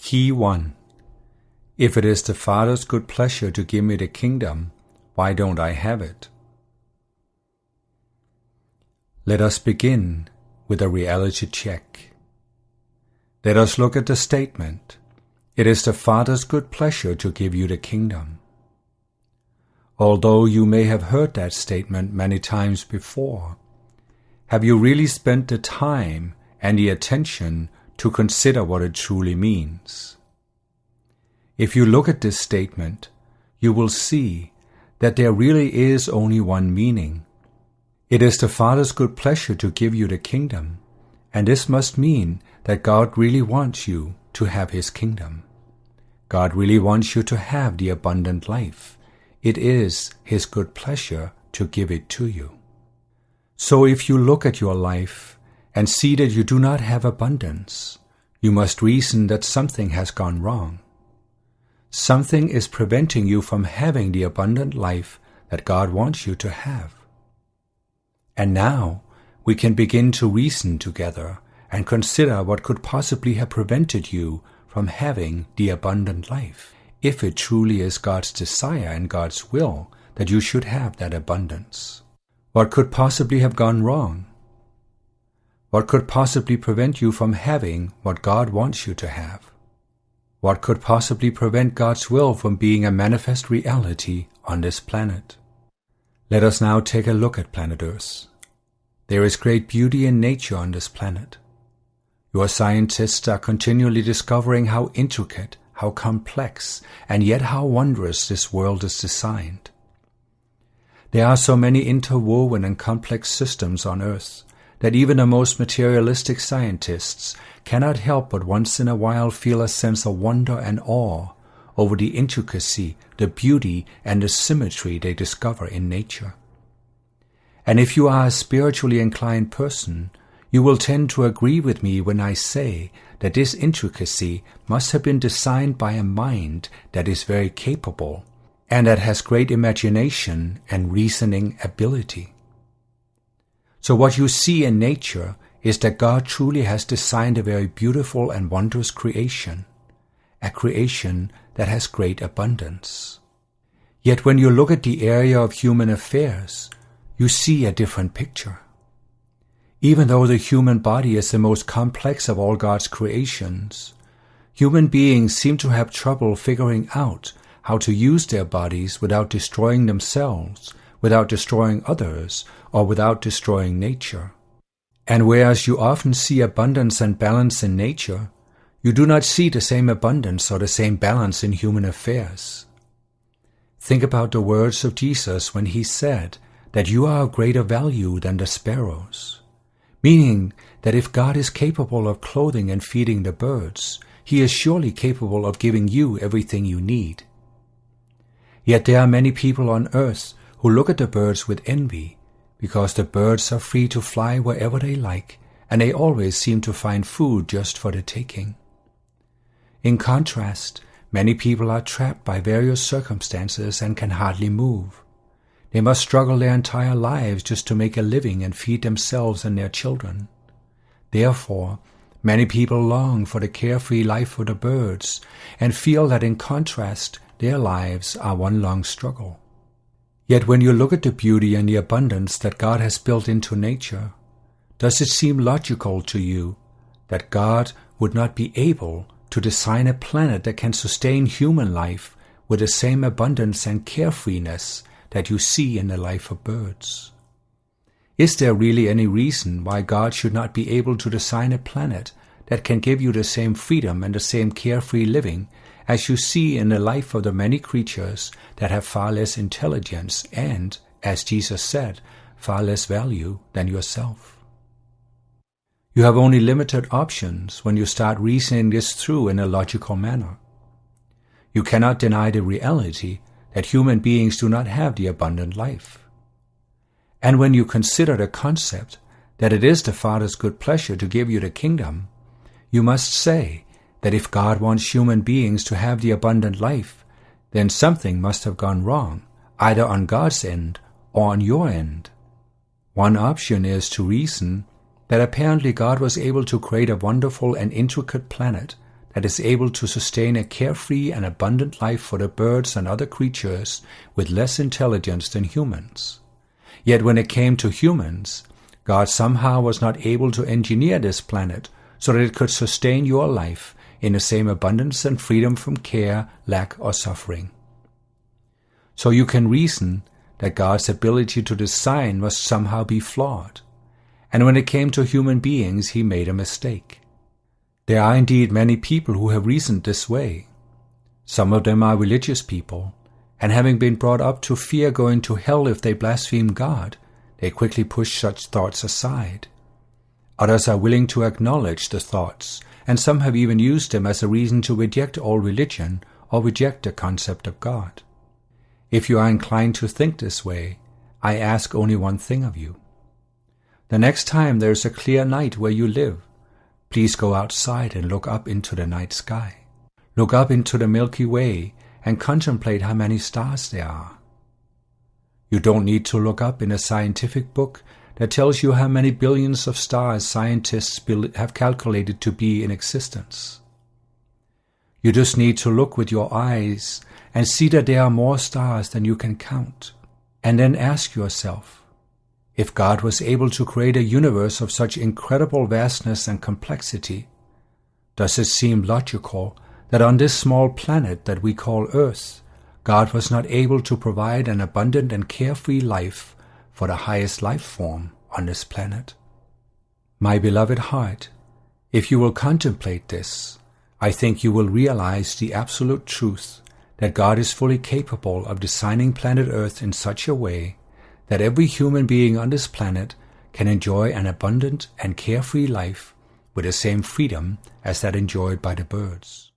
Key 1. If it is the Father's good pleasure to give me the kingdom, why don't I have it? Let us begin with a reality check. Let us look at the statement, "It is the Father's good pleasure to give you the kingdom." Although you may have heard that statement many times before, have you really spent the time and the attention to consider what it truly means? If you look at this statement, you will see that there really is only one meaning. It is the Father's good pleasure to give you the kingdom, and this must mean that God really wants you to have His kingdom. God really wants you to have the abundant life. It is His good pleasure to give it to you. So if you look at your life and see that you do not have abundance, you must reason that something has gone wrong. Something is preventing you from having the abundant life that God wants you to have. And now we can begin to reason together and consider what could possibly have prevented you from having the abundant life, if it truly is God's desire and God's will that you should have that abundance. What could possibly have gone wrong? What could possibly prevent you from having what God wants you to have? What could possibly prevent God's will from being a manifest reality on this planet? Let us now take a look at planet Earth. There is great beauty in nature on this planet. Your scientists are continually discovering how intricate, how complex, and yet how wondrous this world is designed. There are so many interwoven and complex systems on Earth that even the most materialistic scientists cannot help but once in a while feel a sense of wonder and awe over the intricacy, the beauty, and the symmetry they discover in nature. And if you are a spiritually inclined person, you will tend to agree with me when I say that this intricacy must have been designed by a mind that is very capable and that has great imagination and reasoning ability. So what you see in nature is that God truly has designed a very beautiful and wondrous creation, a creation that has great abundance. Yet when you look at the area of human affairs, you see a different picture. Even though the human body is the most complex of all God's creations, human beings seem to have trouble figuring out how to use their bodies without destroying themselves, without destroying others, or without destroying nature. And whereas you often see abundance and balance in nature, you do not see the same abundance or the same balance in human affairs. Think about the words of Jesus when He said that you are of greater value than the sparrows, meaning that if God is capable of clothing and feeding the birds, He is surely capable of giving you everything you need. Yet there are many people on earth who look at the birds with envy, because the birds are free to fly wherever they like, and they always seem to find food just for the taking. In contrast, many people are trapped by various circumstances and can hardly move. They must struggle their entire lives just to make a living and feed themselves and their children. Therefore, many people long for the carefree life of the birds and feel that in contrast, their lives are one long struggle. Yet when you look at the beauty and the abundance that God has built into nature, does it seem logical to you that God would not be able to design a planet that can sustain human life with the same abundance and carefreeness that you see in the life of birds? Is there really any reason why God should not be able to design a planet that can give you the same freedom and the same carefree living as you see in the life of the many creatures that have far less intelligence and, as Jesus said, far less value than yourself? You have only limited options when you start reasoning this through in a logical manner. You cannot deny the reality that human beings do not have the abundant life. And when you consider the concept that it is the Father's good pleasure to give you the kingdom, you must say that if God wants human beings to have the abundant life, then something must have gone wrong, either on God's end or on your end. One option is to reason that apparently God was able to create a wonderful and intricate planet that is able to sustain a carefree and abundant life for the birds and other creatures with less intelligence than humans. Yet when it came to humans, God somehow was not able to engineer this planet so that it could sustain your life in the same abundance and freedom from care, lack, or suffering. So you can reason that God's ability to design must somehow be flawed, and when it came to human beings, he made a mistake. There are indeed many people who have reasoned this way. Some of them are religious people, and having been brought up to fear going to hell if they blaspheme God, they quickly push such thoughts aside. Others are willing to acknowledge the thoughts, and some have even used them as a reason to reject all religion or reject the concept of God. If you are inclined to think this way, I ask only one thing of you. The next time there is a clear night where you live, please go outside and look up into the night sky. Look up into the Milky Way and contemplate how many stars there are. You don't need to look up in a scientific book that tells you how many billions of stars scientists have calculated to be in existence. You just need to look with your eyes and see that there are more stars than you can count, and then ask yourself, if God was able to create a universe of such incredible vastness and complexity, does it seem logical that on this small planet that we call Earth, God was not able to provide an abundant and carefree life for the highest life form on this planet? My beloved heart, if you will contemplate this, I think you will realize the absolute truth that God is fully capable of designing planet Earth in such a way that every human being on this planet can enjoy an abundant and carefree life with the same freedom as that enjoyed by the birds.